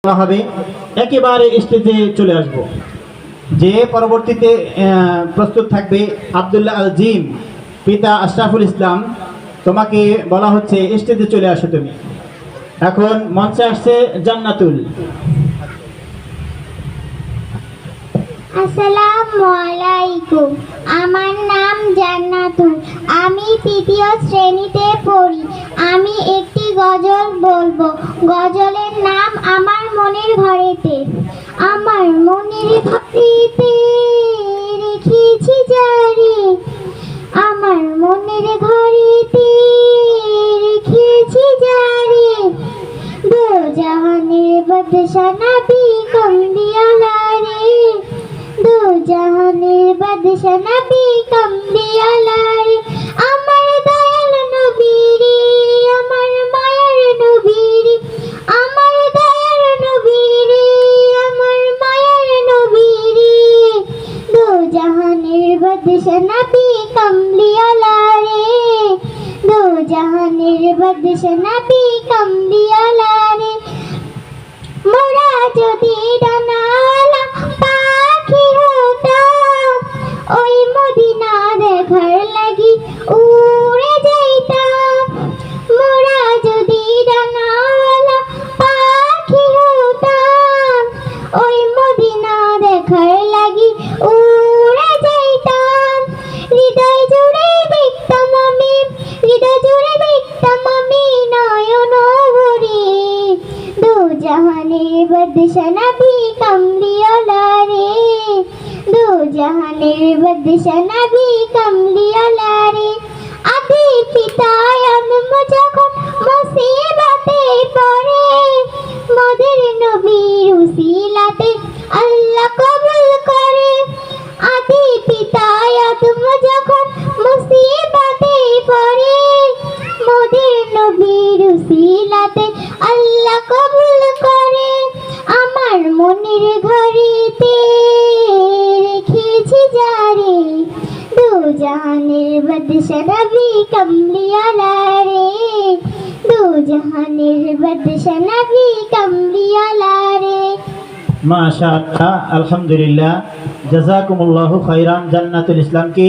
বলা হবে একেবারে স্টেজে চলে আসব। যে পরবর্তীতে প্রস্তুত থাকবে আব্দুল্লাহ আল জিম, পিতা আশরাফুল ইসলাম। তোমাকে বলা হচ্ছে স্টেজে চলে আসো তুমি। এখন মঞ্চে আসছে জান্নাতুল। আসসালামু আলাইকুম। আমার নাম জান্নাতুল। আমি তৃতীয় শ্রেণীতে পড়ি। আমি একটি গজল বলবো। গজলের নাম আমার মনের ঘরেতে। আমার মনের ঘরেতে রেখেছি যারে, আমার মনের ঘরেতে রেখেছি যারে, দো জাহানের বাদশা নবী কামলিওয়ালা রে, দো জাহানের বাদশা নবী কামলিওয়ালা রে। আমার দয়াল নবী রে, আমার মায়ার নবী রে, আমার দয়াল নবী রে, আমার মায়ার নবী রে, দো জাহানের বাদশা নবী কামলিওয়ালা রে, দো জাহানের বাদশা নবী কামলিওয়ালা রে। মোরা যদি ডানাওয়ালা পাখি হতাম, ওই মদিনা দেখার লাগি উড়ে যাইতাম। মোরা যদি ডানাওয়ালা পাখি হতাম, ওই মদিনা দেখার লাগি উড়ে যাইতাম। হৃদয় জুড়ে দেখতাম আমি, হৃদয় জুড়ে দেখতাম আমি নয়ন ভরে, দো জাহানের বাদশা নবী কামলিওয়ালা রে, দো জাহানের বাদশা নবী কামলিওয়ালা রে। আদি পিতা আদম যখন মুসিবতে পড়ে, মোদের নবীর উসিলাতে আল্লাহ কবুল করে। আদি পিতা আদম যখন মুসিবতে পড়ে, মোদের নবীর উসিলাতে আল্লাহ কবুল করে। আমার মনের ঘরেতে রেখেছি যারে, দো জাহানের বাদশা নবী কামলিওয়ালা রে, দো জাহানের বাদশা নবী কামলিওয়ালা রে। মাশাআল্লাহ, আলহামদুলিল্লাহ, জাযাকুমুল্লাহু খাইরান। জান্নাতুল ইসলামকে